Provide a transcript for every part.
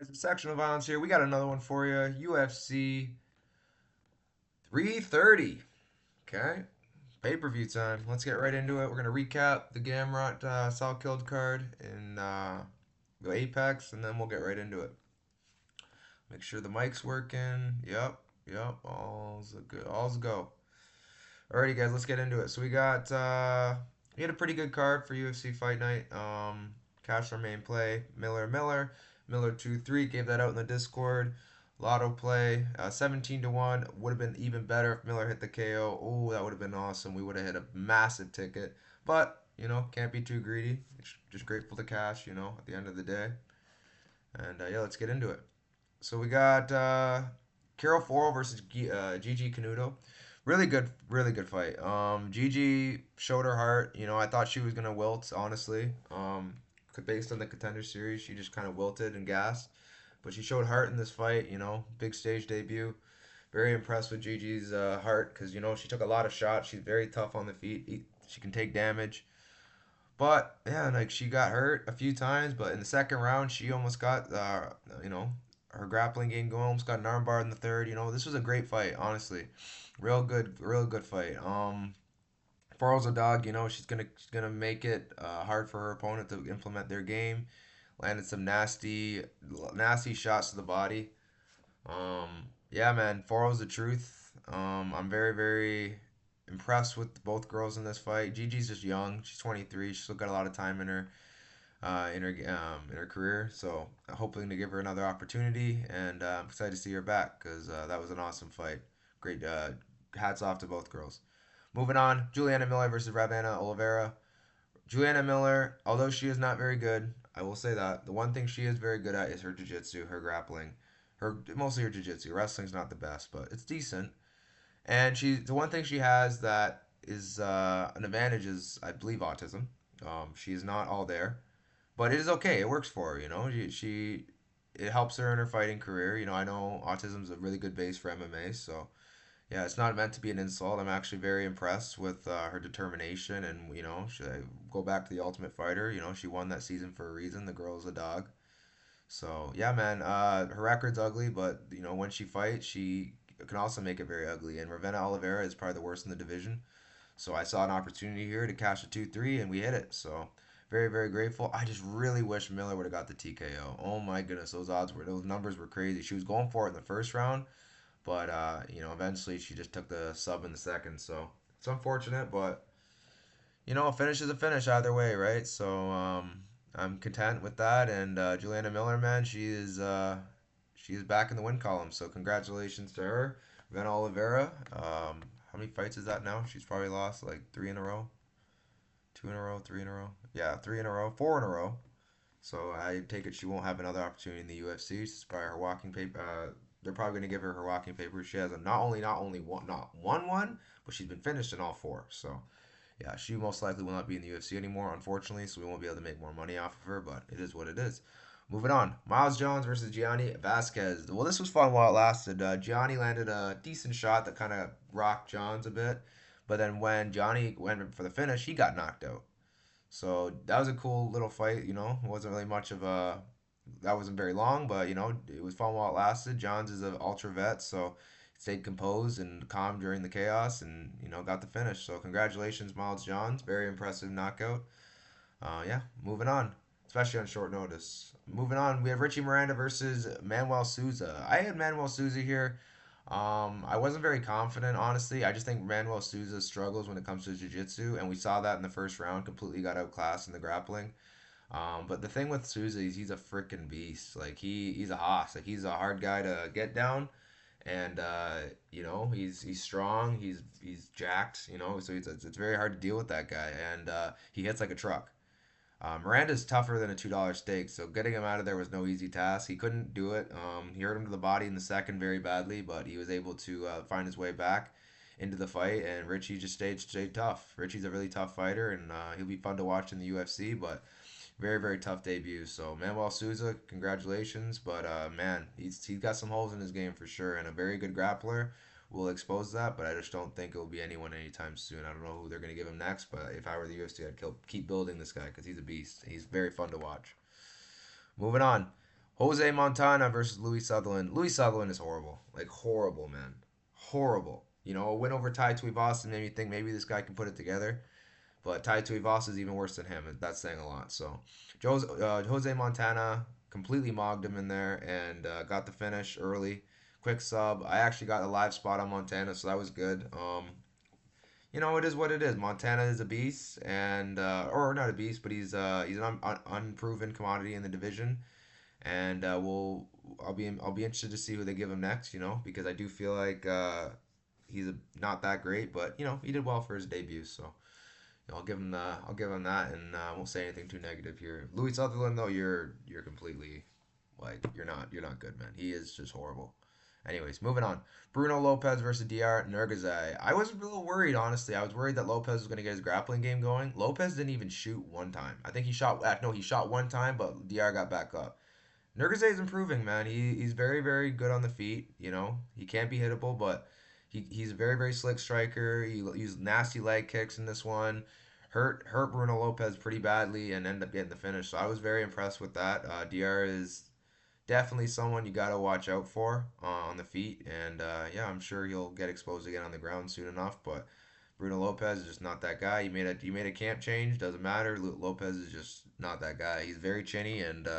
Dissection of violence here. We got another one for you. UFC 330. Okay. Pay-per-view time. Let's get right into it. We're going to recap the Gamrot Sal Killed card in the Apex, and then we'll get right into it. Make sure the mic's working. Yep. All's good. All's go. Alrighty, guys, let's get into it. So we had a pretty good card for UFC Fight Night. Cash our main play. Miller 2-3. Gave that out in the Discord. Lotto play. 17 to 1. Would have been even better if Miller hit the KO. Oh, that would have been awesome. We would have hit a massive ticket. But, can't be too greedy. Just grateful to cash, at the end of the day. And yeah, let's get into it. So we got Carol Foro versus Gigi Canuto. Really good fight. Gigi showed her heart. I thought she was gonna wilt, honestly. Based on the contender series, she just kind of wilted and gassed. But she showed heart in this fight. Big stage debut. Very impressed with Gigi's heart because she took a lot of shots. She's very tough on the feet. She can take damage. But yeah, like she got hurt a few times, but in the second round, she almost got her grappling game going. Almost got an armbar in the third. This was a great fight, honestly. Real good fight. Farrell's a dog. She's gonna make it hard for her opponent to implement their game. Landed some nasty shots to the body. Yeah, man, Farrell's the truth. I'm very impressed with both girls in this fight. Gigi's just young. She's 23. She's still got a lot of time in her career. So hoping to give her another opportunity, and I'm excited to see her back because that was an awesome fight. Great. Hats off to both girls. Moving on, Juliana Miller versus Ravana Oliveira. Juliana Miller, although she is not very good, I will say that the one thing she is very good at is her jiu-jitsu, her grappling, mostly her jiu-jitsu. Wrestling's not the best, but it's decent. And the one thing she has that is an advantage is, I believe, autism. She is not all there, but it is okay. It works for her. It helps her in her fighting career. I know autism is a really good base for MMA, so yeah, it's not meant to be an insult. I'm actually very impressed with her determination, and should I go back to the Ultimate Fighter? She won that season for a reason. The girl's a dog. So yeah, man, her record's ugly, but when she fights, she can also make it very ugly. And Ravenna Oliveira is probably the worst in the division. So I saw an opportunity here to cash a 2-3, and we hit it. So very grateful. I just really wish Miller would have got the TKO. Oh my goodness, those numbers were crazy. She was going for it in the first round, but eventually she just took the sub in the second. So it's unfortunate, but a finish is a finish either way, right? So I'm content with that. And Juliana Miller, man, she is back in the win column. So congratulations to her. Van Oliveira. How many fights is that now? She's probably lost like three in a row, two in a row, three in a row. Yeah, three in a row, four in a row. So I take it she won't have another opportunity in the UFC. It's probably her walking paper. They're probably going to give her her walking paper. She has a not only one, not one, but she's been finished in all four. So yeah, she most likely will not be in the UFC anymore, unfortunately, so we won't be able to make more money off of her, but it is what it is. Moving on, Miles Jones versus Gianni Vasquez. Well, this was fun while it lasted. Gianni landed a decent shot that kind of rocked Johns a bit, but then when Gianni went for the finish, he got knocked out. So that was a cool little fight. It wasn't really much of a that wasn't very long, but it was fun while it lasted. Johns is an ultra vet, so stayed composed and calm during the chaos, and got the finish. So congratulations, Miles Johns. Very impressive knockout. Yeah, moving on, especially on short notice. Moving on, we have Richie Miranda versus Manuel Souza. I had Manuel Souza here. I wasn't very confident, honestly. I just think Manuel Souza struggles when it comes to jiu-jitsu, and we saw that in the first round. Completely got outclassed in the grappling. But the thing with Souza is he's a freaking beast. Like he's a hoss. Like he's a hard guy to get down, and he's strong. He's jacked. So it's very hard to deal with that guy, and he hits like a truck. Miranda's tougher than a $2 steak, so getting him out of there was no easy task. He couldn't do it. He hurt him to the body in the second very badly, but he was able to find his way back into the fight, and Richie just stayed tough. Richie's a really tough fighter, and he'll be fun to watch in the UFC, but very tough debut. So Manuel Souza, congratulations, but man, he's got some holes in his game for sure, and a very good grappler will expose that, but I just don't think it will be anyone anytime soon. I don't know who they're going to give him next, but if I were the UFC, keep building this guy because he's a beast. He's very fun to watch. Moving on, Jose Montana versus Louis Sutherland. Louis Sutherland is horrible. Like, horrible, man. Horrible. You know, a win over Tai Tuivasa made me think maybe this guy can put it together. But Tai Tuivasa is even worse than him. And that's saying a lot. So, Jose Montana completely mogged him in there and got the finish early. Quick sub. I actually got a live spot on Montana, so that was good. It is what it is. Montana is a beast, and or not a beast, but he's an unproven commodity in the division, and I'll be interested to see who they give him next. Because I do feel like not that great, but he did well for his debut, so I'll give him that, and I won't say anything too negative here. Louis Sutherland, though, you're completely like you're not good, man. He is just horrible. Anyways, moving on. Bruno Lopez versus DR Nergazai. I was a little worried, honestly. I was worried that Lopez was going to get his grappling game going. Lopez didn't even shoot one time. I think he shot. No, he shot one time, but DR got back up. Nergazai is improving, man. He's very, very good on the feet. He can't be hittable, but he's a very, very slick striker. He used nasty leg kicks in this one. Hurt Bruno Lopez pretty badly and ended up getting the finish. So I was very impressed with that. DR is definitely someone you got to watch out for on the feet. And yeah, I'm sure he'll get exposed again on the ground soon enough. But Bruno Lopez is just not that guy. You made a camp change. Doesn't matter. Lopez is just not that guy. He's very chinny, and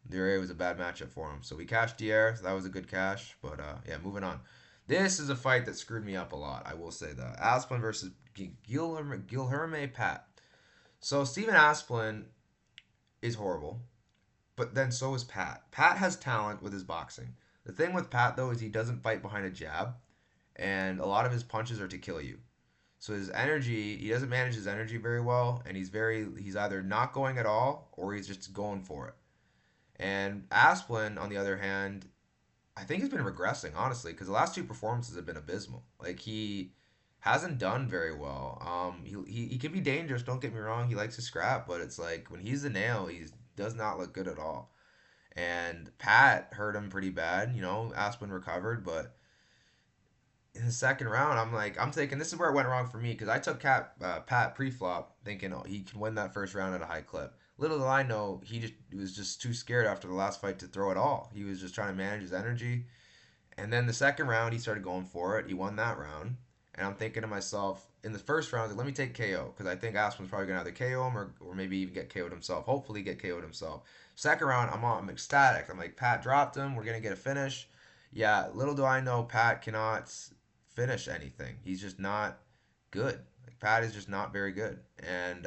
Diarra was a bad matchup for him. So we cashed Diarra. So that was a good cash. But yeah, moving on. This is a fight that screwed me up a lot. I will say that. Asplin versus Guilherme Pat. So Steven Asplin is horrible. But then so is Pat. Pat has talent with his boxing. The thing with Pat though is he doesn't fight behind a jab, and a lot of his punches are to kill you. So his energy, he doesn't manage his energy very well, and he's either not going at all or he's just going for it. And Asplin, on the other hand, I think he's been regressing honestly because the last two performances have been abysmal. Like he hasn't done very well. He can be dangerous. Don't get me wrong. He likes to scrap, but it's like when he's the nail, he does not look good at all. And Pat hurt him pretty bad. Aspen recovered, but in the second round, I'm thinking this is where it went wrong for me because I took Pat pre-flop thinking he can win that first round at a high clip. Little did I know he was just too scared after the last fight to throw it all. He was just trying to manage his energy. And then the second round, he started going for it. He won that round. And I'm thinking to myself, in the first round, let me take KO because I think Aspen's probably going to either KO him or maybe even get KO'd himself. Hopefully, get KO'd himself. Second round, I'm ecstatic. I'm like, Pat dropped him. We're going to get a finish. Yeah, little do I know, Pat cannot finish anything. He's just not good. Like, Pat is just not very good. And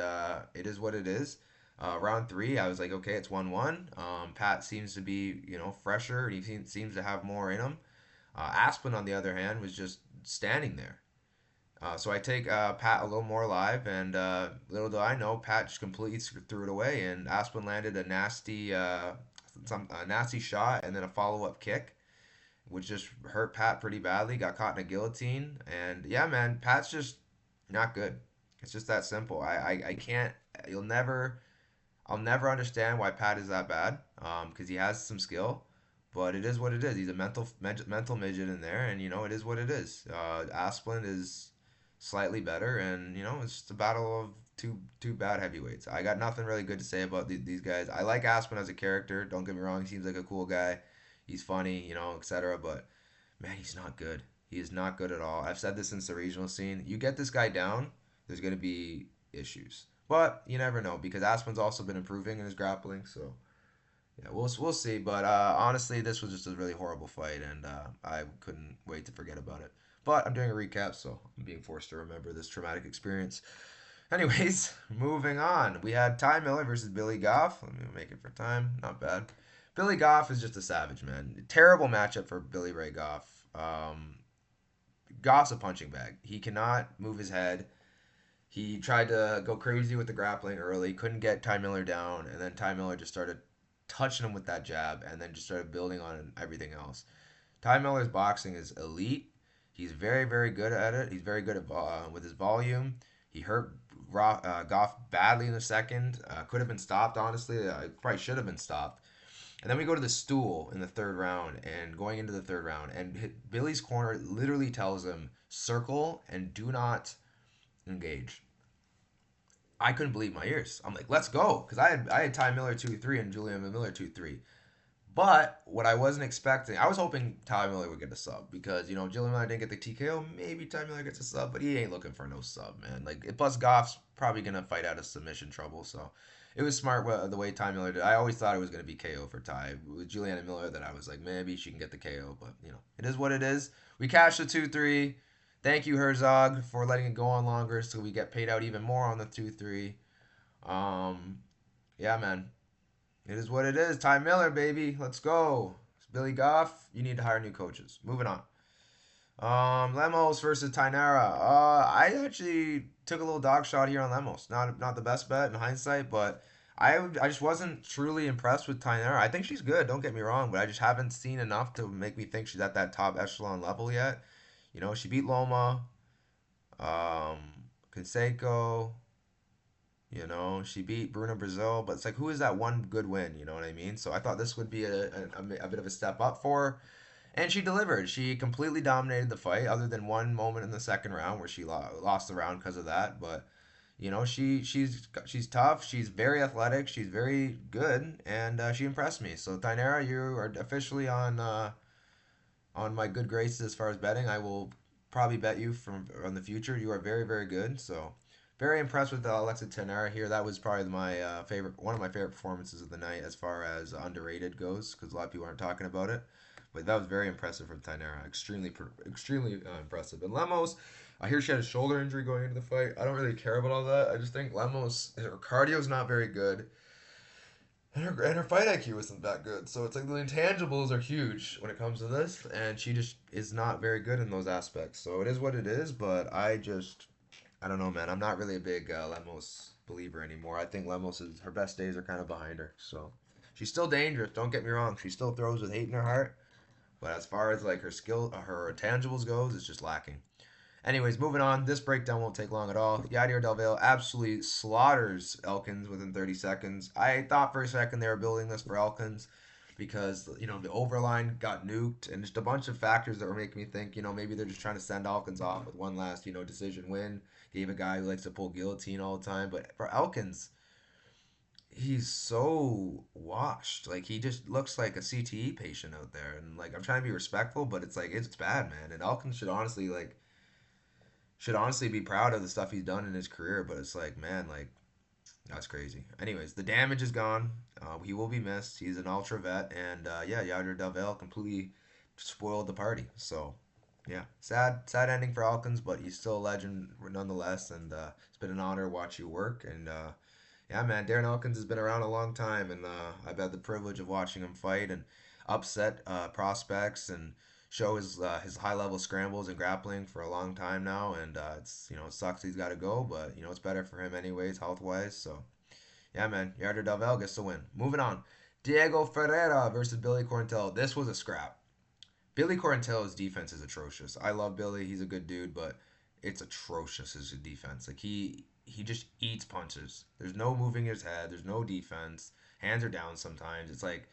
it is what it is. Round three, I was like, okay, it's 1-1. Pat seems to be, fresher. He seems to have more in him. Aspen, on the other hand, was just standing there. So I take Pat a little more live, and little do I know, Pat just completely threw it away, and Aspen landed a nasty shot and then a follow up kick, which just hurt Pat pretty badly. Got caught in a guillotine, and yeah, man, Pat's just not good. It's just that simple. I can't. I'll never understand why Pat is that bad. Because he has some skill, but it is what it is. He's a mental midget in there, and it is what it is. Asplin is slightly better, and it's just a battle of two bad heavyweights. I got nothing really good to say about these guys. I like Aspen as a character. Don't get me wrong; he seems like a cool guy. He's funny, etc. But man, he's not good. He is not good at all. I've said this since the regional scene. You get this guy down, there's gonna be issues. But you never know because Aspen's also been improving in his grappling. So yeah, we'll see. But honestly, this was just a really horrible fight, and I couldn't wait to forget about it. But I'm doing a recap, so I'm being forced to remember this traumatic experience. Anyways, moving on. We had Ty Miller versus Billy Goff. Let me make it for time. Not bad. Billy Goff is just a savage, man. Terrible matchup for Billy Ray Goff. Goff's a punching bag. He cannot move his head. He tried to go crazy with the grappling early, couldn't get Ty Miller down, and then Ty Miller just started touching him with that jab and then just started building on everything else. Ty Miller's boxing is elite. He's very, very good at it. He's very good at with his volume. He hurt Goff badly in the second. Could have been stopped, honestly. Probably should have been stopped. And then we go to the stool in the third round and going into the third round. And Billy's corner literally tells him, circle and do not engage. I couldn't believe my ears. I'm like, let's go. Because I had Ty Miller 2-3 and Julian Miller 2-3. But what I wasn't expecting, I was hoping Ty Miller would get a sub because Jillian Miller didn't get the TKO. Maybe Ty Miller gets a sub, but he ain't looking for no sub, man. Like plus Goff's probably gonna fight out of submission trouble, so it was smart the way Ty Miller did. I always thought it was gonna be KO for Ty with Juliana Miller. That I was like maybe she can get the KO, but it is what it is. We cashed the 2-3. Thank you Herzog for letting it go on longer, so we get paid out even more on the 2-3. Um, yeah, man. It is what it is. Ty Miller, baby. Let's go. Billy Goff, you need to hire new coaches. Moving on. Lemos versus Tainara. I actually took a little dog shot here on Lemos. Not the best bet in hindsight, but I just wasn't truly impressed with Tainara. I think she's good. Don't get me wrong, but I just haven't seen enough to make me think she's at that top echelon level yet. She beat Loma, um, Conseco. She beat Bruna Brazil, but it's like, who is that one good win? You know what I mean? So I thought this would be a bit of a step up for her. And she delivered. She completely dominated the fight, other than one moment in the second round where she lost the round because of that. But she's tough. She's very athletic. She's very good, and she impressed me. So Tainara, you are officially on my good graces as far as betting. I will probably bet you from on the future. You are very very good. So very impressed with Alexa Tainara here. That was probably my one of my favorite performances of the night as far as underrated goes, because a lot of people aren't talking about it. But that was very impressive from Tainara. Extremely impressive. And Lemos, I hear she had a shoulder injury going into the fight. I don't really care about all that. I just think Lemos, her cardio is not very good. And her fight IQ isn't that good. So it's like the intangibles are huge when it comes to this. And she just is not very good in those aspects. So it is what it is. But I don't know, man. I'm not really a big Lemos believer anymore. I think her best days are kind of behind her. So she's still dangerous. Don't get me wrong. She still throws with hate in her heart. But as far as like her skill, her tangibles goes, it's just lacking. Anyways, moving on. This breakdown won't take long at all. Yadier Delville absolutely slaughters Elkins within 30 seconds. I thought for a second they were building this for Elkins because the overline got nuked and just a bunch of factors that were making me think maybe they're just trying to send Elkins off with one last decision win. Gave a guy who likes to pull guillotine all the time, but for Elkins, he's so washed. Like he just looks like a CTE patient out there, and like I'm trying to be respectful, but it's like it's bad, man. And Elkins should honestly be proud of the stuff he's done in his career, but it's like, man, like that's crazy. Anyways, the damage is gone. He will be missed. He's an ultra vet, and yeah, Yadier Delville completely spoiled the party. So yeah, sad ending for Elkins, but he's still a legend nonetheless, and it's been an honor to watch you work. And yeah, man, Darren Elkins has been around a long time, and I've had the privilege of watching him fight and upset prospects and show his high level scrambles and grappling for a long time now. And it's it sucks he's got to go, but it's better for him anyways, health wise. So yeah, man, Yarder Dalvel gets the win. Moving on, Diego Ferreira versus Billy Quarantillo. This was a scrap. Billy Quarantillo's defense is atrocious. I love Billy; he's a good dude, but it's atrocious his defense. Like he just eats punches. There's no moving his head. There's no defense. Hands are down sometimes. It's like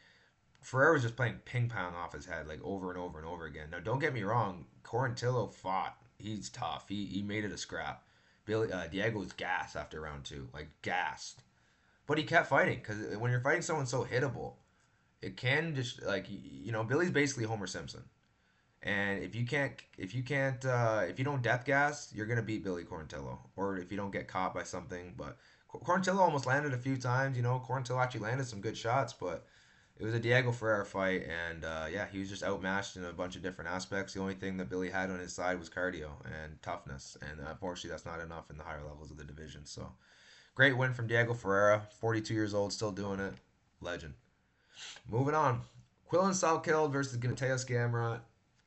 Ferrer was just playing ping pong off his head like over and over and over again. Now, don't get me wrong. Quarantillo fought. He's tough. He made it a scrap. Diego was gassed after round two, like gassed. But he kept fighting because when you're fighting someone so hittable, it can just like Billy's basically Homer Simpson. And if you don't death gas, you're gonna beat Billy Quarantillo. Or if you don't get caught by something, but Quarantillo almost landed a few times. Quarantillo actually landed some good shots, but it was a Diego Ferreira fight, and yeah, he was just outmatched in a bunch of different aspects. The only thing that Billy had on his side was cardio and toughness, and unfortunately, that's not enough in the higher levels of the division. So, great win from Diego Ferreira, 42 years old, still doing it, legend. Moving on, Quillen Salkeld versus Mateus Gamrot.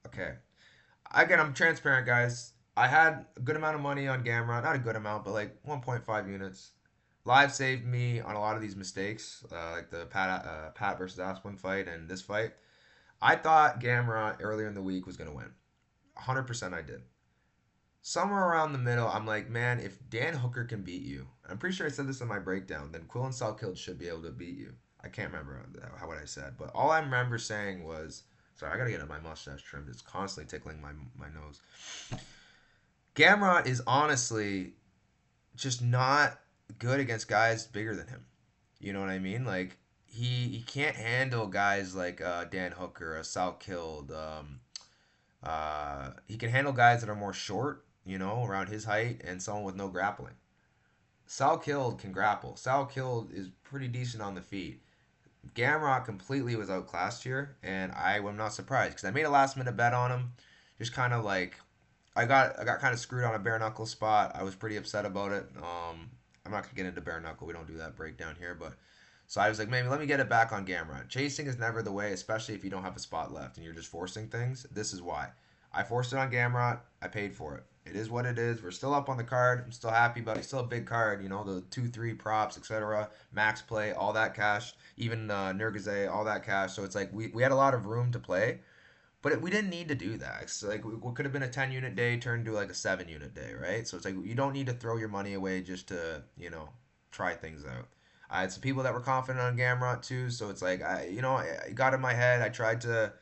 Okay. Again, I'm transparent, guys. I had a good amount of money on Gamrot. Not a good amount, but like 1.5 units. Live saved me on a lot of these mistakes, like the Pat versus Asplin fight and this fight. I thought Gamrot earlier in the week was going to win. 100% I did. Somewhere around the middle, I'm like, man, if Dan Hooker can beat you, I'm pretty sure I said this in my breakdown, then Quillen Salkeld should be able to beat you. I can't remember what I said, but all I remember saying was, sorry, I gotta get my mustache trimmed. It's constantly tickling my nose. Gamrot is honestly just not good against guys bigger than him. You know what I mean? Like he can't handle guys like Dan Hooker, Sal Killed. He can handle guys that are more short, around his height, and someone with no grappling. Sal Killed can grapple. Sal Killed is pretty decent on the feet. Gamrot completely was outclassed here, and I am not surprised because I made a last minute bet on him. Just kind of like I got kind of screwed on a bare knuckle spot. I was pretty upset about it. I'm not gonna get into bare knuckle. We don't do that breakdown here, but so I was like, maybe let me get it back on Gamrot. Chasing is never the way, especially if you don't have a spot left and you're just forcing things. This is why I forced it on Gamrot. I paid for it. It is what it is. We're still up on the card. I'm still happy, but it's still a big card. The 2-3 props, etc. Max play, all that cash. Even Nurgaze, all that cash. So it's like we had a lot of room to play, but we didn't need to do that. It's like what could have been a 10 unit day turned to like a 7 unit day, right? So it's like you don't need to throw your money away just to try things out. I had some people that were confident on Gamrot too, so it's like I got in my head. I tried to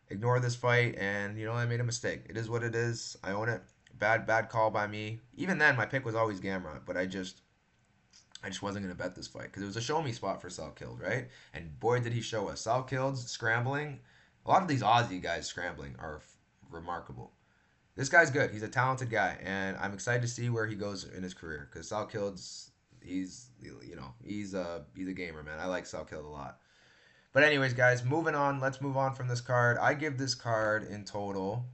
ignore this fight, and I made a mistake. It is what it is. I own it. Bad call by me. Even then, my pick was always Gamrot, but I just wasn't gonna bet this fight because it was a show me spot for Sal Killed, right? And boy, did he show us. Sal Killed's scrambling. A lot of these Aussie guys scrambling are remarkable. This guy's good. He's a talented guy, and I'm excited to see where he goes in his career because Sal Killed's he's a gamer, man. I like Sal Killed a lot. But anyways, guys, moving on. Let's move on from this card. I give this card in total.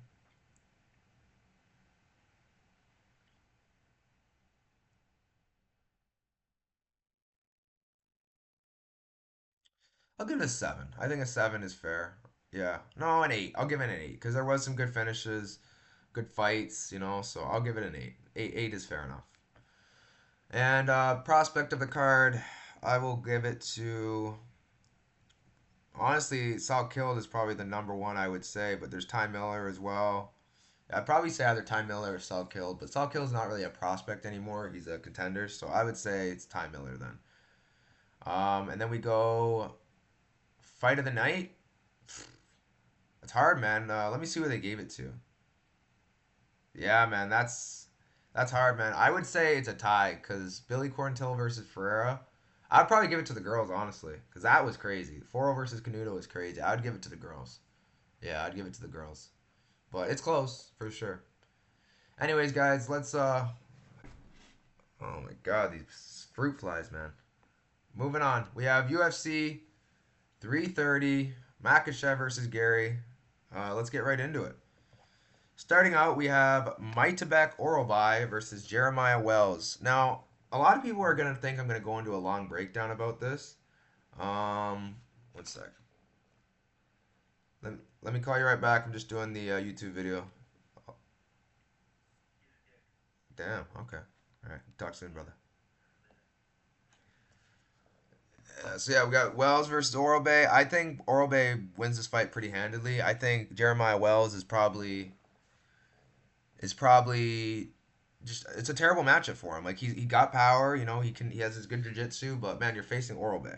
I'll give it a 7. I think a 7 is fair. Yeah. No, an 8. I'll give it an 8 because there was some good finishes, good fights, so I'll give it an 8. 8 is fair enough. And prospect of the card, I will give it to. Honestly, Sal Killed is probably the number one, I would say, but there's Ty Miller as well. I'd probably say either Ty Miller or Sal Killed, but Sal Killed's not really a prospect anymore. He's a contender, so I would say it's Ty Miller then. And then we go fight of the night. It's hard, man. Let me see where they gave it to. Yeah, man, that's hard, man. I would say it's a tie because Billy Quarantillo versus Ferreira. I'd probably give it to the girls, honestly, because that was crazy. Foro versus Canuto was crazy. I'd give it to the girls. Yeah, I'd give it to the girls. But it's close for sure. Anyways, guys, let's. Oh my God, these fruit flies, man. Moving on, we have UFC 330 Makhachev versus Garry. Let's get right into it. Starting out, we have Maitabek Orobai versus Jeremiah Wells. Now, a lot of people are going to think I'm going to go into a long breakdown about this. One sec. Let me call you right back. I'm just doing the YouTube video. Oh, damn, okay. All right, talk soon, brother. So yeah, we got Wells versus Orobe. I think Orobe wins this fight pretty handedly. I think Jeremiah Wells is probably just it's a terrible matchup for him. Like he got power, he has his good jiu-jitsu, but man, you're facing Orobe.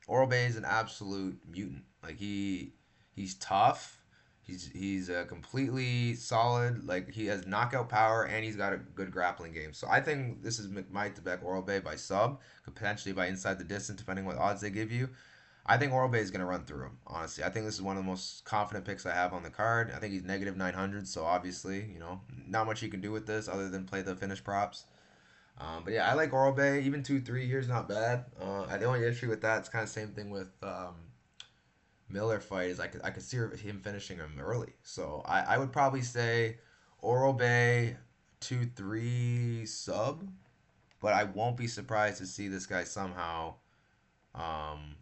Orobe is an absolute mutant. Like he's tough. He's completely solid. Like he has knockout power and he's got a good grappling game. So I think this is Mike Tebek Orobe by sub, potentially by inside the distance, depending what odds they give you. I think Orobe is going to run through him, honestly. I think this is one of the most confident picks I have on the card. I think he's negative 900, so obviously, not much you can do with this other than play the finish props. But yeah, I like Orobe. Even 2-3 here is not bad. The only issue with that, it's kind of same thing with Miller fight, is I could see him finishing him early. So I would probably say Orobe 2-3 sub, but I won't be surprised to see this guy somehow um,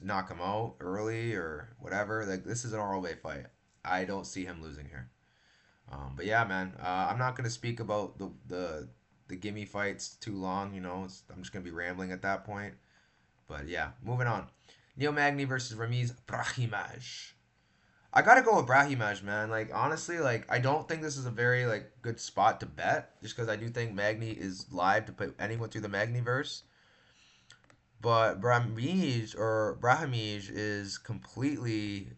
knock him out early or whatever. Like this is an Orobe fight. I don't see him losing here. But yeah, man, I'm not gonna speak about the gimme fights too long. I'm just gonna be rambling at that point. But yeah, moving on. Neil Magny versus Ramiz Brahimaj. I gotta go with Brahimaj, man. Like honestly, like I don't think this is a very like good spot to bet, just because I do think Magny is live to put anyone through the Magniverse. But Brahimaj is completely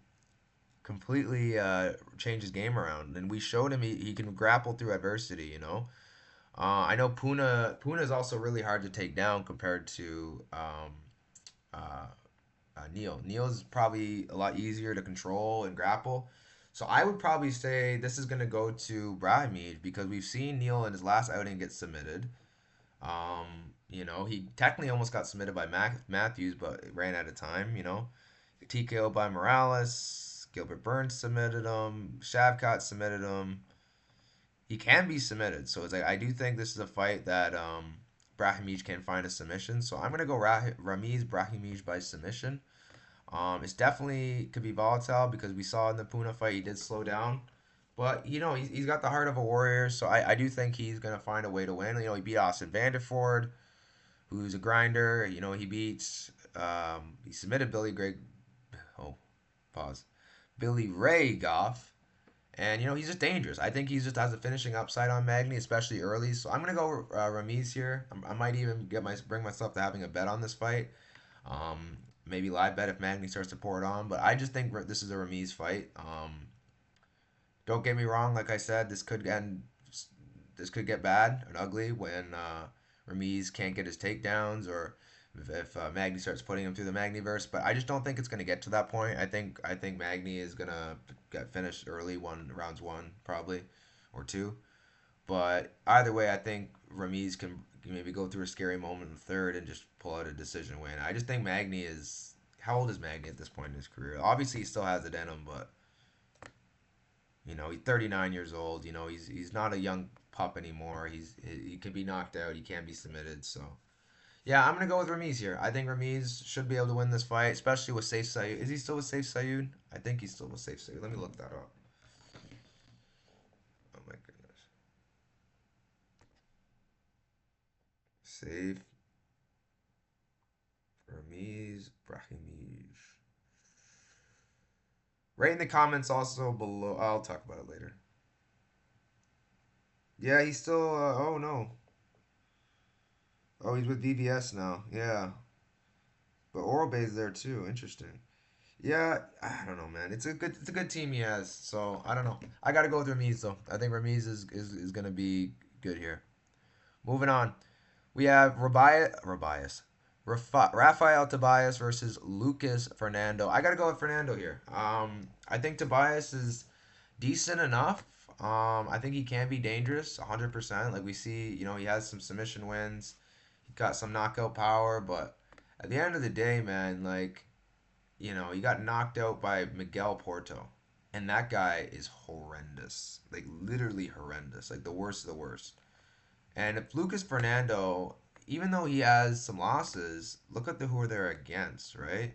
changed his game around, and we showed him he can grapple through adversity. I know Puna is also really hard to take down compared to Neil. Neil's probably a lot easier to control and grapple. So I would probably say this is going to go to Brahimaj because we've seen Neil in his last outing get submitted. He technically almost got submitted by Matthews, but it ran out of time. TKO by Morales. Gilbert Burns submitted him. Shavkat submitted him. He can be submitted. So it's like I do think this is a fight that Brahimaj can find a submission. So I'm gonna go Ramiz Brahimaj by submission. It's definitely could be volatile because we saw in the Puna fight he did slow down. But he's got the heart of a warrior, so I do think he's gonna find a way to win. He beat Austin Vanderford, who's a grinder. He submitted Billy Greg. Oh, pause. Billy Ray Goff, and he's just dangerous. I think he just has a finishing upside on Magny, especially early. So I'm gonna go Ramiz here. I might even bring myself to having a bet on this fight. Maybe live bet if Magny starts to pour it on. But I just think this is a Ramiz fight. Don't get me wrong. Like I said, this could end. This could get bad and ugly when Ramiz can't get his takedowns or if Magny starts putting him through the Magniverse. But I just don't think it's going to get to that point. I think Magny is going to get finished early, rounds one probably or two. But either way, I think Ramiz can maybe go through a scary moment in the third and just pull out a decision win. I just think Magny is. How old is Magny at this point in his career? Obviously, he still has it in him, but he's 39 years old. He's not a young pup anymore. He can be knocked out. He can't be submitted. So yeah, I'm gonna go with Ramiz here. I think Ramiz should be able to win this fight, especially with Safe Sayud. Is he still with Safe Sayud? I think he's still with Safe Sayud. Let me look that up. Oh my goodness. Safe Ramiz Brahimaj. Rate in the comments also below. I'll talk about it later. Yeah, he's still. Oh no. Oh, he's with VBS now. Yeah, but Oral Bay's there too. Interesting. Yeah, I don't know, man. It's a good team he has. So I don't know. I gotta go with Ramiz though. I think Ramiz is gonna be good here. Moving on, we have Rafael Tobias versus Lucas Fernando. I gotta go with Fernando here. I think Tobias is decent enough. I think he can be dangerous, 100%. Like we see, he has some submission wins. He got some knockout power, but at the end of the day, man, like he got knocked out by Miguel Porto, and that guy is horrendous, like literally horrendous, like the worst of the worst. And if Lucas Fernando, even though he has some losses, look at who they're against, right?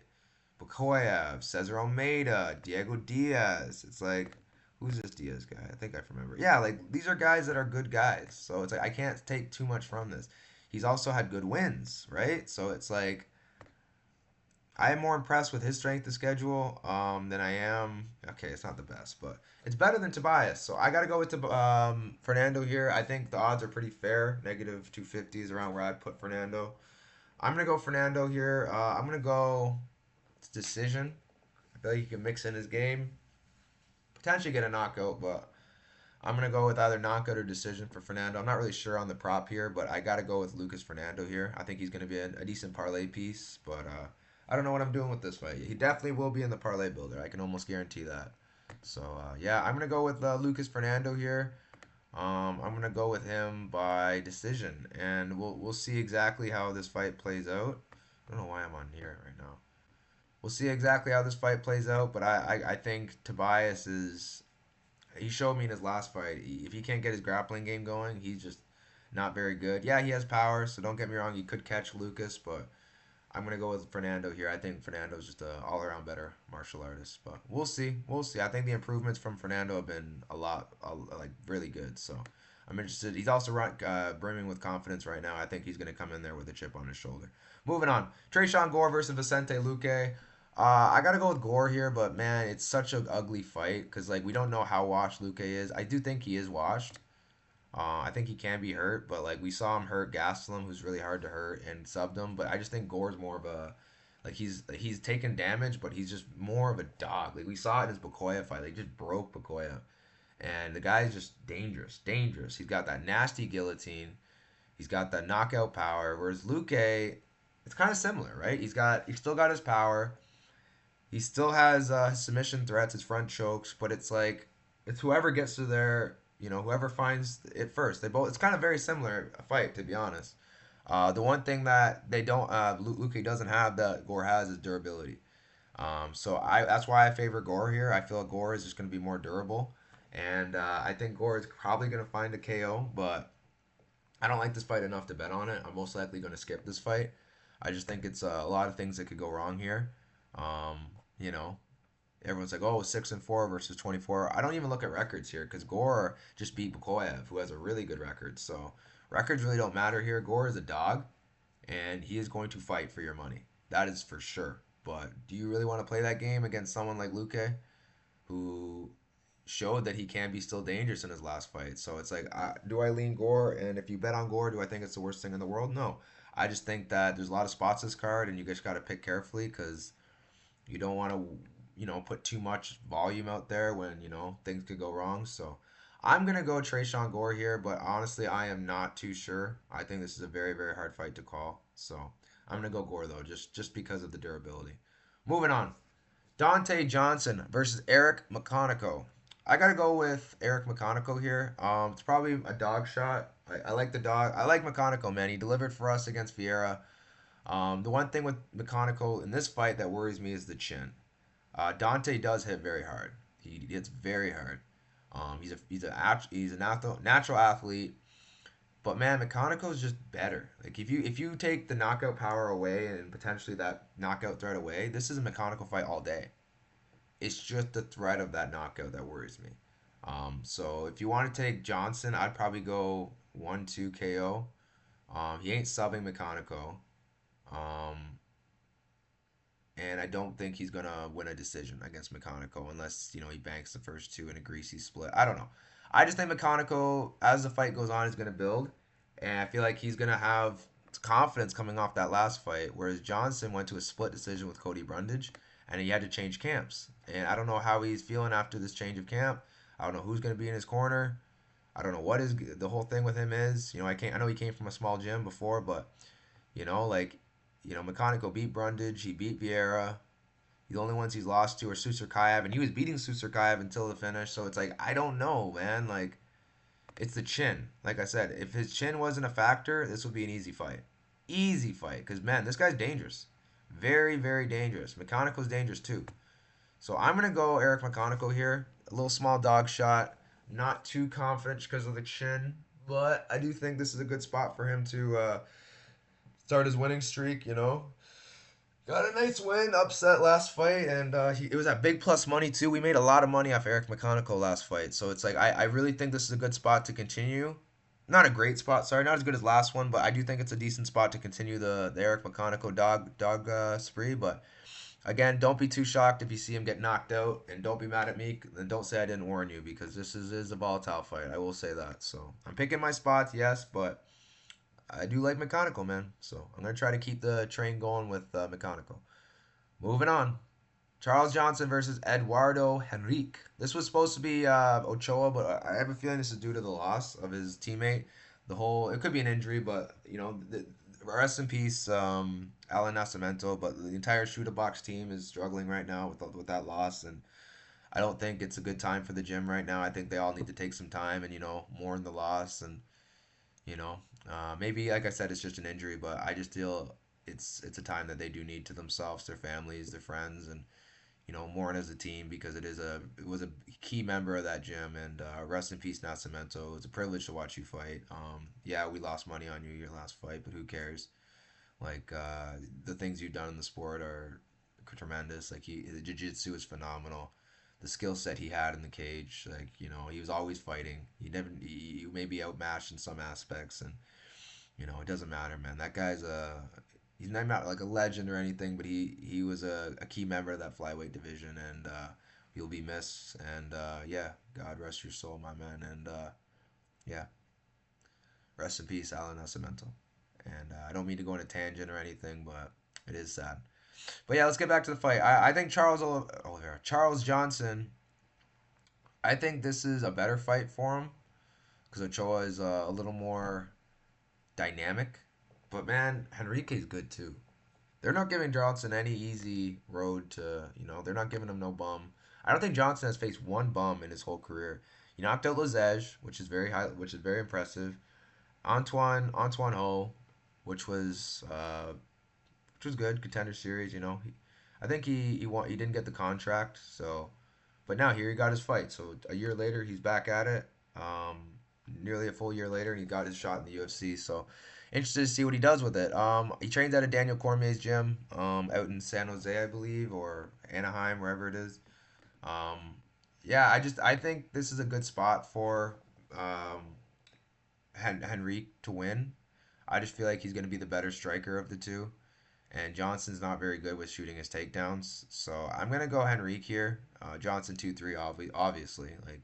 Bukoyev, Cesar Almeida, Diego Diaz. It's like, who's this Diaz guy? I think I remember. Yeah, like these are guys that are good guys. So it's like I can't take too much from this. He's also had good wins, right? So it's like I am more impressed with his strength of schedule than I am. Okay, it's not the best, but it's better than Tobias. So I got to go with Fernando here. I think the odds are pretty fair. Negative 250 is around where I'd put Fernando. I'm going to go Fernando here. I'm going to go decision. I feel like he can mix in his game. Potentially get a knockout, but I'm going to go with either knockout or decision for Fernando. I'm not really sure on the prop here, but I got to go with Lucas Fernando here. I think he's going to be a decent parlay piece, but I don't know what I'm doing with this fight. He definitely will be in the parlay builder. I can almost guarantee that. So yeah, I'm gonna go with Lucas Fernando here. I'm gonna go with him by decision, and we'll see exactly how this fight plays out. I don't know why I'm on here right now. We'll see exactly how this fight plays out, but I think Tobias is. He showed me in his last fight. If he can't get his grappling game going, he's just not very good. Yeah, he has power, so don't get me wrong. He could catch Lucas, but I'm gonna go with Fernando here. I think Fernando's just an all-around better martial artist, but we'll see. We'll see. I think the improvements from Fernando have been like really good. So I'm interested. He's also brimming with confidence right now. I think he's gonna come in there with a chip on his shoulder. Moving on, Tresean Gore versus Vicente Luque. I gotta go with Gore here, but man, it's such an ugly fight because like we don't know how washed Luque is. I do think he is washed. I think he can be hurt, but like we saw him hurt Gastelum, who's really hard to hurt, and subbed him. But I just think Gore's more of a like he's taken damage, but he's just more of a dog. Like we saw it in his Bakoya fight, like just broke Bakoya, and the guy's just dangerous, dangerous. He's got that nasty guillotine, he's got that knockout power. Whereas Luque, it's kind of similar, right? He's still got his power. He still has his submission threats, his front chokes, but it's like it's whoever gets to their, whoever finds it first. They both. It's kind of very similar a fight, to be honest. The one thing that they don't, Luke doesn't have that Gore has is durability. So that's why I favor Gore here. I feel like Gore is just going to be more durable, and I think Gore is probably going to find a KO, but I don't like this fight enough to bet on it. I'm most likely going to skip this fight. I just think it's a lot of things that could go wrong here. Um, you know, Everyone's like, oh, 6-4 versus 24. I don't even look at records here because Gore just beat Makhachev, who has a really good record. So records really don't matter here. Gore is a dog, and he is going to fight for your money. That is for sure. But do you really want to play that game against someone like Luque, who showed that he can be still dangerous in his last fight? So it's like, do I lean Gore? And if you bet on Gore, do I think it's the worst thing in the world? No. I just think that there's a lot of spots this card, and you just got to pick carefully because you don't want to, put too much volume out there when, things could go wrong. So I'm going to go Trayshawn Gore here, but honestly, I am not too sure. I think this is a very, very hard fight to call. So I'm going to go Gore, though, just because of the durability. Moving on. Dante Johnson versus Eric McConaughey. I got to go with Eric McConaughey here. It's probably a dog shot. I like the dog. I like McConaughey, man. He delivered for us against Vieira. The one thing with McConaughey in this fight that worries me is the chin. Dante does hit very hard. He hits very hard. He's a natural athlete, but man, McConaughey is just better. Like if you take the knockout power away and potentially that knockout threat away, this is a McConaughey fight all day. It's just the threat of that knockout that worries me. So if you want to take Johnson, I'd probably go 1-2 KO. He ain't subbing McConaughey. Um, and I don't think he's gonna win a decision against McConaughey unless he banks the first two in a greasy split. I don't know. I just think McConaughey, as the fight goes on, is gonna build, and I feel like he's gonna have confidence coming off that last fight. Whereas Johnson went to a split decision with Cody Brundage, and he had to change camps. And I don't know how he's feeling after this change of camp. I don't know who's gonna be in his corner. I don't know what the whole thing with him is. I know he came from a small gym before, but like McConaughey beat Brundage. He beat Vieira. The only ones he's lost to are Susurkayev, and he was beating Susurkayev until the finish. So it's like, I don't know, man. Like, it's the chin. Like I said, if his chin wasn't a factor, this would be an easy fight. Easy fight. Because, man, this guy's dangerous. Very, very dangerous. McConaughey's dangerous, too. So I'm going to go Eric McConaughey here. A little small dog shot. Not too confident because of the chin. But I do think this is a good spot for him to start his winning streak. Got a nice win, upset last fight, and it was at big plus money too. We made a lot of money off Eric McConaughey last fight, so it's like I really think this is a good spot to continue. Not a great spot, sorry, not as good as last one, but I do think it's a decent spot to continue the Eric McConaughey dog spree. But again, don't be too shocked if you see him get knocked out, and don't be mad at me, and don't say I didn't warn you because this is a volatile fight. I will say that. So I'm picking my spots, yes, but I do like McConaughey, man. So I'm gonna try to keep the train going with McConaughey. Moving on, Charles Johnson versus Eduardo Henrique. This was supposed to be Ochoa, but I have a feeling this is due to the loss of his teammate. It could be an injury, but rest in peace, Alan Nascimento. But the entire Shooter Box team is struggling right now with that loss, and I don't think it's a good time for the gym right now. I think they all need to take some time and mourn the loss and you know, maybe like I said, it's just an injury, but I just feel it's a time that they do need to themselves, their families, their friends, and mourn as a team because it was a key member of that gym. And rest in peace, Nascimento. It was a privilege to watch you fight. Yeah, we lost money on you your last fight, but who cares? Like the things you've done in the sport are tremendous. Like the jiu-jitsu is phenomenal. The skill set he had in the cage, like he was always fighting. He may be outmatched in some aspects, and it doesn't matter, man. That guy's he's not like a legend or anything, but he was a key member of that flyweight division, and he'll be missed. And yeah, God rest your soul, my man. And yeah, rest in peace, Alan Nascimento. And I don't mean to go on a tangent or anything, but it is sad. But yeah, let's get back to the fight. I think Charles Johnson. I think this is a better fight for him because Ochoa is a little more dynamic. But man, Henrique is good too. They're not giving Johnson any easy road to, they're not giving him no bum. I don't think Johnson has faced one bum in his whole career. He knocked out Lezege, which is very impressive. Antoine Ho, which was uh, which was good, contender series. I think he didn't get the contract, so but now here he got his fight. So a year later, he's back at it. Nearly a full year later, and he got his shot in the UFC. So interested to see what he does with it. He trains at a Daniel Cormier's gym, out in San Jose, I believe, or Anaheim, wherever it is. Um, yeah, I think this is a good spot for Henrique to win. I just feel like he's going to be the better striker of the two. And Johnson's not very good with shooting his takedowns. So I'm going to go Henrique here. Johnson 2-3, obviously. Like,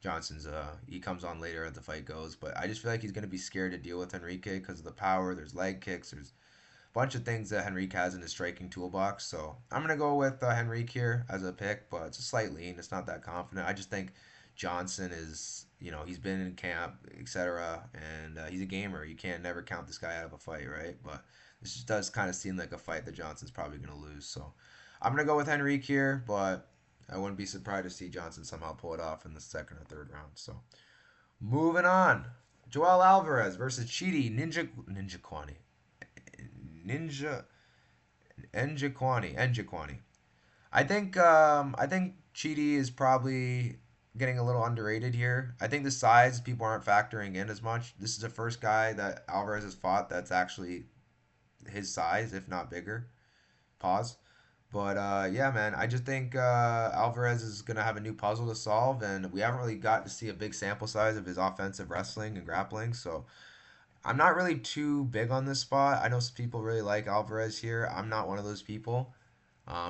Johnson's, he comes on later as the fight goes. But I just feel like he's going to be scared to deal with Henrique because of the power. There's leg kicks. There's a bunch of things that Henrique has in his striking toolbox. So I'm going to go with Henrique here as a pick. But it's a slight lean. It's not that confident. I just think Johnson is, he's been in camp, etc. And he's a gamer. You can't never count this guy out of a fight, right? But this just does kind of seem like a fight that Johnson's probably going to lose. So I'm going to go with Henrique here, but I wouldn't be surprised to see Johnson somehow pull it off in the second or third round. So moving on. Joel Alvarez versus Chidi Ninja Njokuani. I think Chidi is probably getting a little underrated here. I think the size people aren't factoring in as much. This is the first guy that Alvarez has fought that's actually his size, if not bigger. Pause. But yeah, man, I just think Alvarez is gonna have a new puzzle to solve, and we haven't really got to see a big sample size of his offensive wrestling and grappling. So I'm not really too big on this spot. I know some people really like Alvarez here. I'm not one of those people.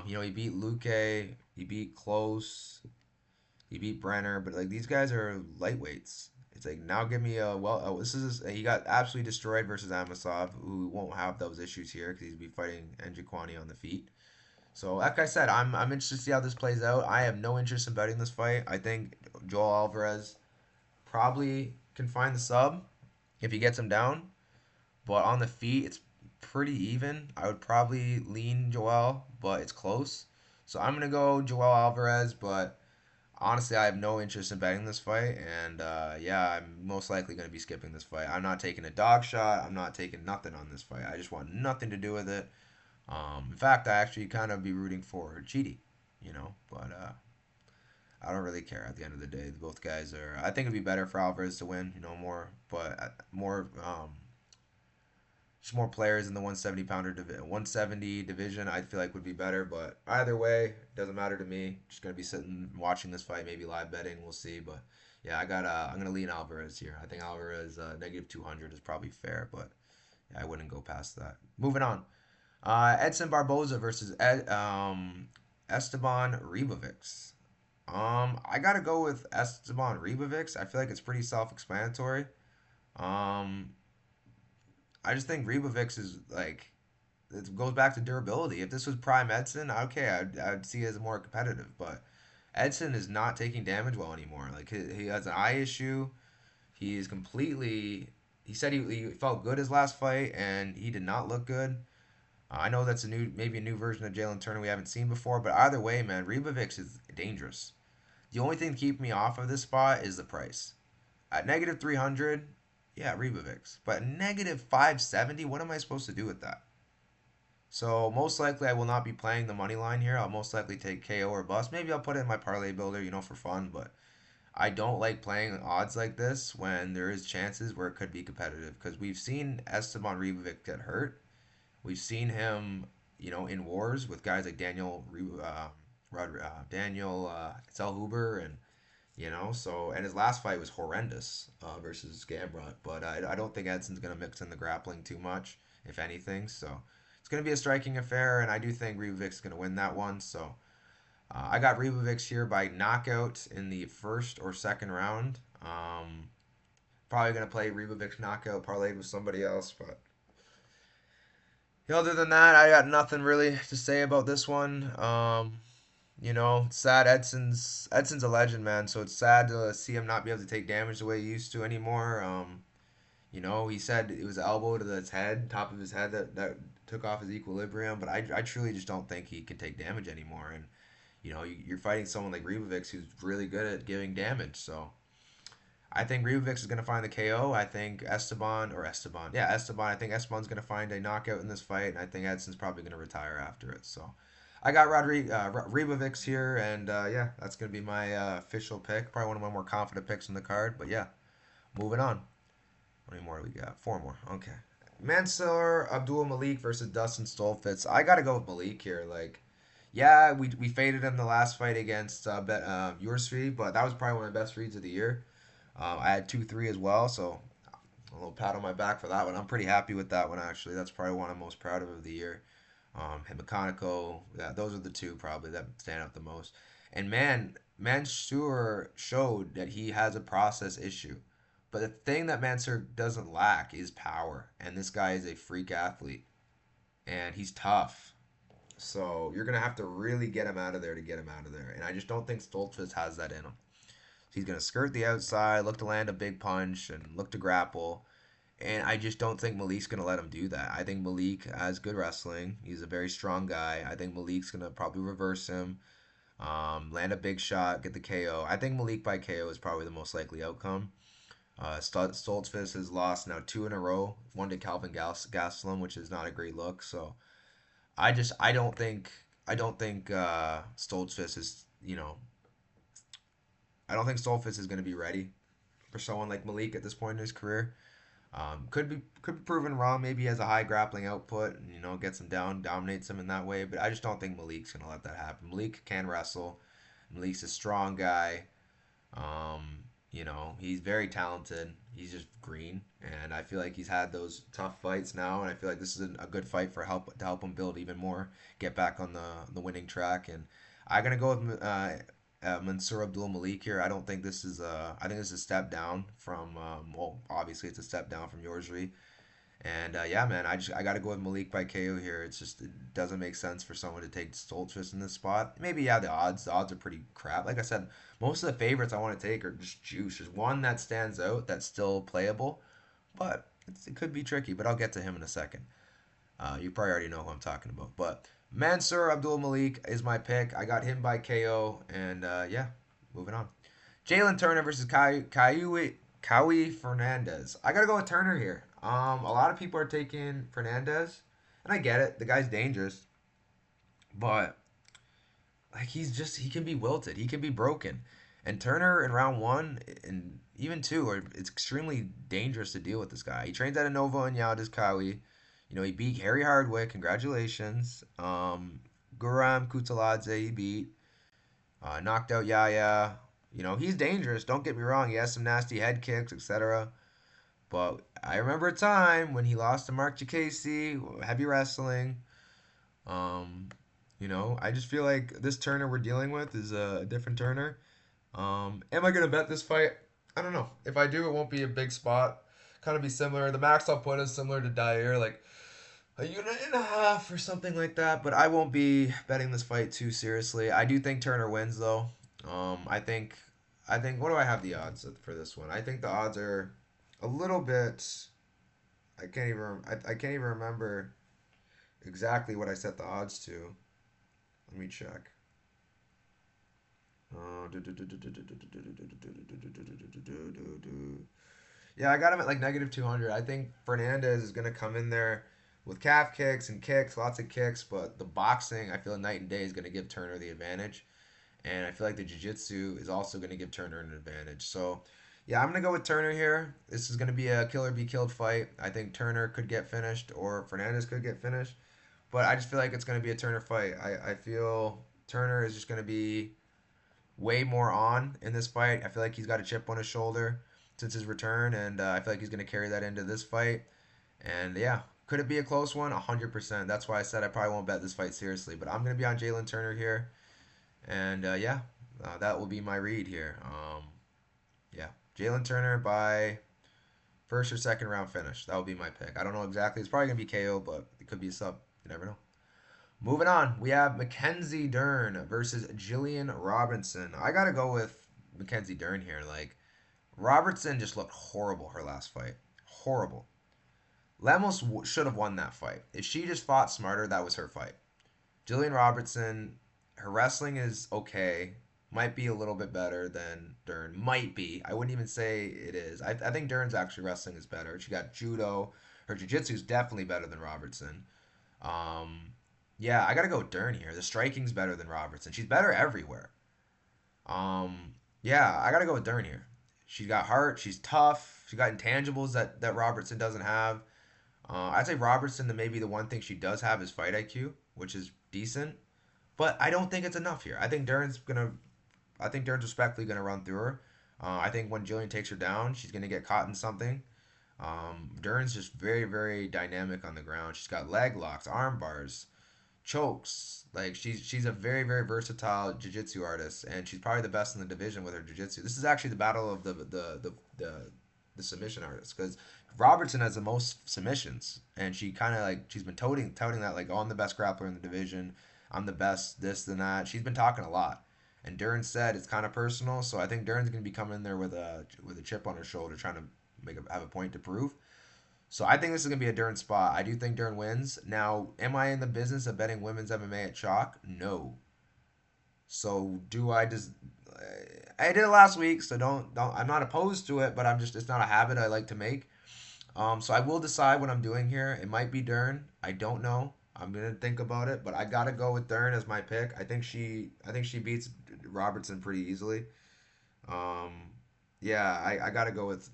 He beat Luque, he beat Close, he beat Brenner, but like these guys are lightweights. It's like now give me a well. Oh, this is he got absolutely destroyed versus Amasov, who won't have those issues here because he's be fighting Njokuani on the feet. So like I said, I'm interested to see how this plays out. I have no interest in betting this fight. I think Joel Alvarez probably can find the sub if he gets him down, but on the feet it's pretty even. I would probably lean Joel, but it's close. So I'm gonna go Joel Alvarez, but honestly, I have no interest in betting this fight, and yeah, I'm most likely going to be skipping this fight. I'm not taking a dog shot. I'm not taking nothing on this fight. I just want nothing to do with it. In fact, I actually kind of be rooting for Chidi, but I don't really care at the end of the day. Both guys are. I think it'd be better for Alvarez to win, more, but more just more players in the 170 division. I feel like would be better, but either way, doesn't matter to me. Just gonna be sitting watching this fight, maybe live betting. We'll see, but yeah, I'm gonna lean Alvarez here. I think Alvarez negative 200 is probably fair, but yeah, I wouldn't go past that. Moving on, Edson Barboza versus Esteban Ribovics. I gotta go with Esteban Ribovics. I feel like it's pretty self-explanatory. Um, I just think Ribovics is like it goes back to durability. If this was prime Edson, okay, I'd see it as more competitive. But Edson is not taking damage well anymore. Like he has an eye issue. He is completely. He said he felt good his last fight, and he did not look good. I know that's maybe a new version of Jalen Turner we haven't seen before, but either way, man, Ribovics is dangerous. The only thing to keep me off of this spot is the price. At negative 300, yeah, Ribovics. But negative 570, what am I supposed to do with that? So most likely I will not be playing the money line here. I'll most likely take KO or bust. Maybe I'll put it in my parlay builder, for fun. But I don't like playing odds like this when there is chances where it could be competitive. Because we've seen Esteban Ribovic get hurt. We've seen him, in wars with guys like Daniel Zellhuber and his last fight was horrendous versus Gamrot. But I don't think Edson's going to mix in the grappling too much, if anything. So it's going to be a striking affair, and I do think Ribovic's going to win that one. So I got Ribovic here by knockout in the first or second round. Probably going to play Ribovic's knockout parlayed with somebody else, but other than that, I got nothing really to say about this one. Sad Edson's a legend, man. So it's sad to see him not be able to take damage the way he used to anymore. He said it was elbow to his head, top of his head that took off his equilibrium, but I truly just don't think he can take damage anymore. And you're fighting someone like Ribovics who's really good at giving damage. So I think Ribovics is going to find the KO. I think Esteban. I think Esteban's going to find a knockout in this fight, and I think Edson's probably going to retire after it. So I got Ribovics here, and yeah, that's going to be my official pick. Probably one of my more confident picks in the card. But yeah, moving on. How many more do we got? Four more. Okay. Mansour Abdul Malik versus Dustin Stolfitz. I got to go with Malik here. Like, yeah, we faded him the last fight against UFC, but that was probably one of the best reads of the year. I had 2-3 as well, so a little pat on my back for that one. I'm pretty happy with that one, actually. That's probably one I'm most proud of the year. And Mechanico, yeah, those are the two probably that stand out the most. And man, Mansour showed that he has a process issue. But the thing that Mansour doesn't lack is power. And this guy is a freak athlete. And he's tough. So you're going to have to really get him out of there to get him out of there. And I just don't think Stoltzfus has that in him. He's going to skirt the outside, look to land a big punch, and look to grapple. And I just don't think Malik's going to let him do that. I think Malik has good wrestling. He's a very strong guy. I think Malik's going to probably reverse him, land a big shot, get the KO. I think Malik by KO is probably the most likely outcome. Stoltzfus has lost now two in a row. One to Calvin Gastelum, which is not a great look. So I don't think Stoltzfus is I don't think Stoltzfus is going to be ready for someone like Malik at this point in his career. Could be proven wrong. Maybe he has a high grappling output and gets him down, dominates him in that way. But I just don't think Malik's gonna let that happen. Malik can wrestle. Malik's a strong guy. He's very talented. He's just green, and I feel like he's had those tough fights now, and I feel like this is a good fight to help him build even more, get back on the winning track. And I'm gonna go with Mansour Abdul Malik here. I don't think this is I think this is a step down from well, obviously it's a step down from Yorsri. And yeah, man, I got to go with Malik by KO here. It doesn't make sense for someone to take Stoltzfus in this spot. Maybe yeah, the odds are pretty crap. Like I said, most of the favorites I want to take are just juice. There's one that stands out that's still playable, but it could be tricky. But I'll get to him in a second. You probably already know who I'm talking about. But Mansour Abdul Malik is my pick. I got him by KO, and yeah, moving on. Jalen Turner versus Kawi Fernandez. I gotta go with Turner here. A lot of people are taking Fernandez, and I get it. The guy's dangerous, but like he can be wilted. He can be broken. And Turner in round one and even two it's extremely dangerous to deal with this guy. He trains at Innova and Yaldis Kawi. He beat Harry Hardwick. Congratulations. Guram Kutaladze he beat. Knocked out Yaya. He's dangerous. Don't get me wrong. He has some nasty head kicks, etc. But I remember a time when he lost to Mark Jacasey, heavy wrestling. I just feel like this Turner we're dealing with is a different Turner. Am I going to bet this fight? I don't know. If I do, it won't be a big spot. Kind of be similar. The max I'll put is similar to Dyer, like a unit and a half or something like that. But I won't be betting this fight too seriously. I do think Turner wins though. I think what do I have the odds for this one? I think the odds are a little bit. I can't even remember exactly what I set the odds to. Let me check. Yeah, I got him at like negative 200. I think Fernandez is going to come in there with calf kicks and kicks, lots of kicks, but the boxing, I feel night and day is going to give Turner the advantage. And I feel like the jiu-jitsu is also going to give Turner an advantage. So, yeah, I'm going to go with Turner here. This is going to be a killer be killed fight. I think Turner could get finished or Fernandez could get finished. But I just feel like it's going to be a Turner fight. I feel Turner is just going to be way more on in this fight. I feel like he's got a chip on his shoulder since his return, and I feel like he's going to carry that into this fight. And yeah, could it be a close one? 100%. That's why I said I probably won't bet this fight seriously. But I'm going to be on Jalen Turner here. And yeah, that will be my read here. Yeah, Jalen Turner by first or second round finish. That will be my pick. I don't know exactly. It's probably going to be KO, but it could be a sub. You never know. Moving on, we have Mackenzie Dern versus Jillian Robinson. I got to go with Mackenzie Dern here. Like, Robertson just looked horrible her last fight. Horrible. Lemos should have won that fight. If she just fought smarter, that was her fight. Jillian Robertson, her wrestling is okay. Might be a little bit better than Dern. Might be. I wouldn't even say it is. I think Dern's actually wrestling is better. She got judo. Her jiu-jitsu is definitely better than Robertson. Um, yeah, I gotta go with Dern here. The striking's better than Robertson. She's better everywhere. Yeah, I gotta go with Dern here. She's got heart. She's tough. She got intangibles that Robertson doesn't have. I'd say Robertson, maybe the one thing she does have is fight IQ, which is decent. But I don't think it's enough here. I think Dern's respectfully gonna run through her. I think when Jillian takes her down, she's gonna get caught in something. Dern's just very, very dynamic on the ground. She's got leg locks, arm bars, chokes. Like she's a very, very versatile jiu-jitsu artist, and she's probably the best in the division with her jiu-jitsu. This is actually the battle of the submission artists because Robertson has the most submissions, and she kind of like she's been touting that like, oh, I'm the best grappler in the division. I'm the best this and that. She's been talking a lot, and Dern said it's kind of personal. So I think Dern's gonna be coming in there with a chip on her shoulder, trying to have a point to prove. So I think this is gonna be a Dern spot. I do think Dern wins. Now, am I in the business of betting women's MMA at chalk? No. So do I just? I did it last week, so don't. I'm not opposed to it, but I'm just it's not a habit I like to make. So I will decide what I'm doing here. It might be Dern. I don't know. I'm gonna think about it, but I gotta go with Dern as my pick. I think she beats Robertson pretty easily. Um, yeah, I gotta go with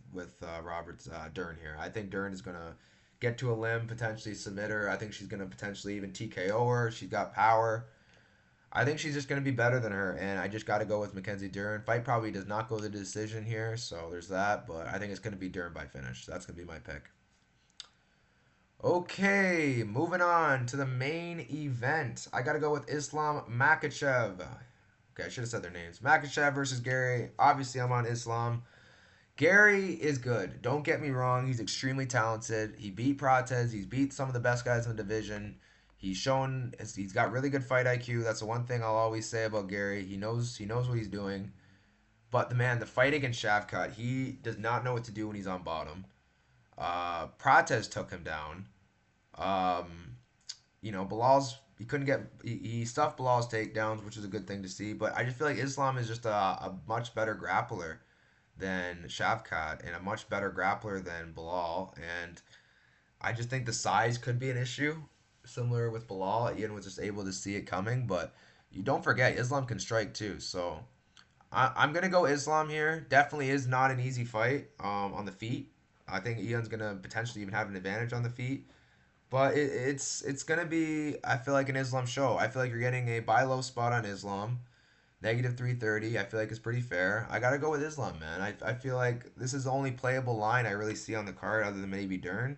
Roberts Dern here. I think Dern is gonna get to a limb, potentially submit her. I think she's gonna potentially even TKO her. She's got power. I think she's just gonna be better than her, and I just gotta go with Mackenzie Dern. Fight probably does not go to the decision here, so there's that. But I think it's gonna be Dern by finish. That's gonna be my pick. Okay, moving on to the main event. I gotta go with Islam Makhachev. Okay, I should have said their names. Makhachev versus Garry. Obviously, I'm on Islam. Garry is good. Don't get me wrong. He's extremely talented. He beat Prates. He's beat some of the best guys in the division. He's got really good fight IQ. That's the one thing I'll always say about Garry. He knows what he's doing. But the fight against Shavkat, he does not know what to do when he's on bottom. Prates took him down. Um, Bilal's he couldn't get he stuffed Bilal's takedowns, which is a good thing to see. But I just feel like Islam is just a much better grappler than Shavkat and a much better grappler than Bilal. And I just think the size could be an issue, similar with Bilal. Ian was just able to see it coming, but you don't forget Islam can strike too. So I'm gonna go Islam here. Definitely is not an easy fight on the feet. I think Ian's gonna potentially even have an advantage on the feet. But it's gonna be I feel like an Islam show. I feel like you're getting a buy low spot on Islam. Negative 330. I feel like it's pretty fair. I gotta go with Islam, man. I feel like this is the only playable line I really see on the card other than maybe Dern.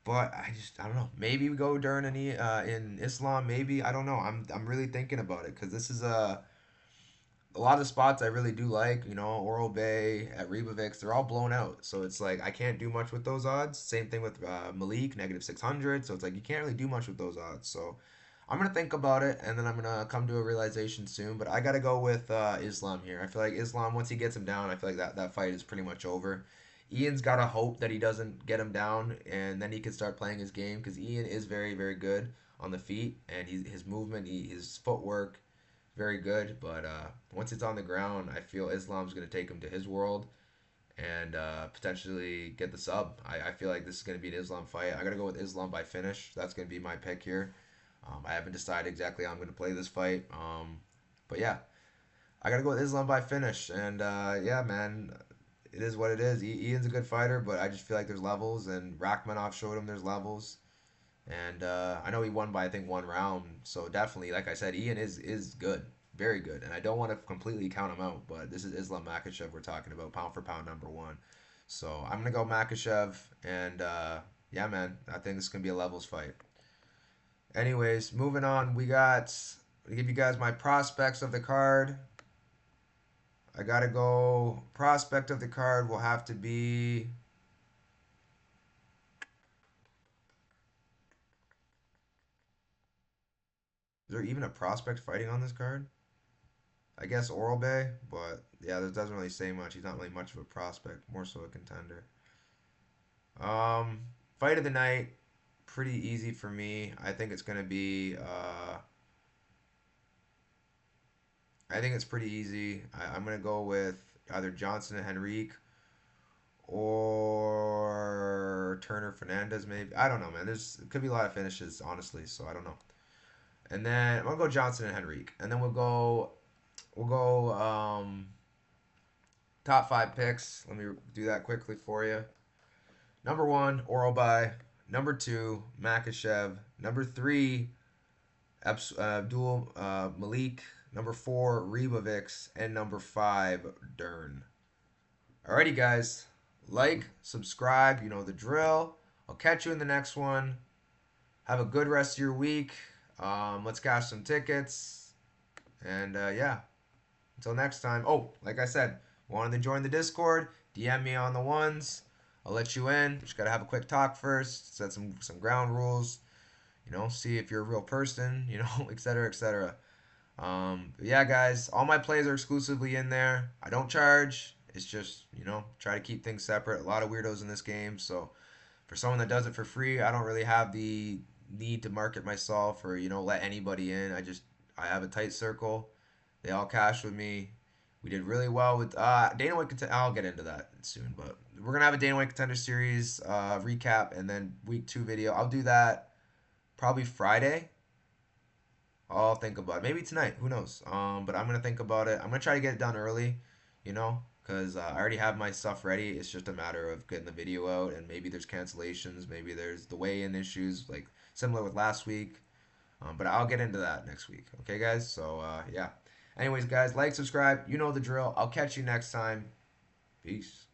But I don't know. Maybe we go Dern in Islam. Maybe I don't know. I'm really thinking about it because this is a lot of spots I really do like. Oral Bay at Rebovix, they're all blown out. So it's like I can't do much with those odds. Same thing with Malik negative 600. So it's like you can't really do much with those odds. So I'm gonna think about it, and then I'm gonna come to a realization soon. But I gotta go with Islam here. I feel like Islam, once he gets him down, I feel like that fight is pretty much over. Ian's gotta hope that he doesn't get him down, and then he can start playing his game because Ian is very, very good on the feet, and his movement, his footwork, very good. But once it's on the ground, I feel Islam's gonna take him to his world and potentially get the sub. I feel like this is gonna be an Islam fight. I gotta go with Islam by finish. That's gonna be my pick here. I haven't decided exactly how I'm going to play this fight. But yeah, I got to go with Islam by finish. And yeah, man, it is what it is. Ian's a good fighter, but I just feel like there's levels. And Rachmanov showed him there's levels. And I know he won by, I think, one round. So definitely, like I said, Ian is good. Very good. And I don't want to completely count him out. But this is Islam Makhachev we're talking about, pound for pound number one. So I'm going to go Makhachev. And yeah, man, I think this is going to be a levels fight. Anyways, moving on, to give you guys my prospects of the card. I gotta go. Prospect of the card will have to be. Is there even a prospect fighting on this card? I guess Oral Bay, but yeah, this doesn't really say much. He's not really much of a prospect, more so a contender. Um, Fight of the night, pretty easy for me. I think it's gonna be. I think it's pretty easy. I'm gonna go with either Johnson and Henrique or Turner Fernandez. Maybe I don't know, man. It could be a lot of finishes, honestly. So I don't know. And then I'm gonna go Johnson and Henrique, and then we'll go top five picks. Let me do that quickly for you. Number one, Oralby. Number two, Makhachev. Number three, Abdul Malik. Number four, Ribovics. And number five, Dern. Alrighty, guys. Like, subscribe. You know the drill. I'll catch you in the next one. Have a good rest of your week. Let's cash some tickets. And yeah, until next time. Oh, like I said, wanted to join the Discord? DM me on the ones. I'll let you in. Just gotta have a quick talk first. Set some ground rules. You know, see if you're a real person. You know, etc. etc. Yeah, guys, all my plays are exclusively in there. I don't charge. It's just, try to keep things separate. A lot of weirdos in this game, so for someone that does it for free, I don't really have the need to market myself or let anybody in. I have a tight circle. They all cash with me. We did really well with Dana White. I'll get into that soon, but we're gonna have a Dana White Contender Series recap and then week 2 video. I'll do that probably Friday. I'll think about it. Maybe tonight. Who knows? But I'm gonna think about it. I'm gonna try to get it done early, because I already have my stuff ready. It's just a matter of getting the video out, and maybe there's cancellations. Maybe there's the weigh-in issues, like similar with last week. But I'll get into that next week. Okay, guys. So yeah. Anyways, guys, like, subscribe. You know the drill. I'll catch you next time. Peace.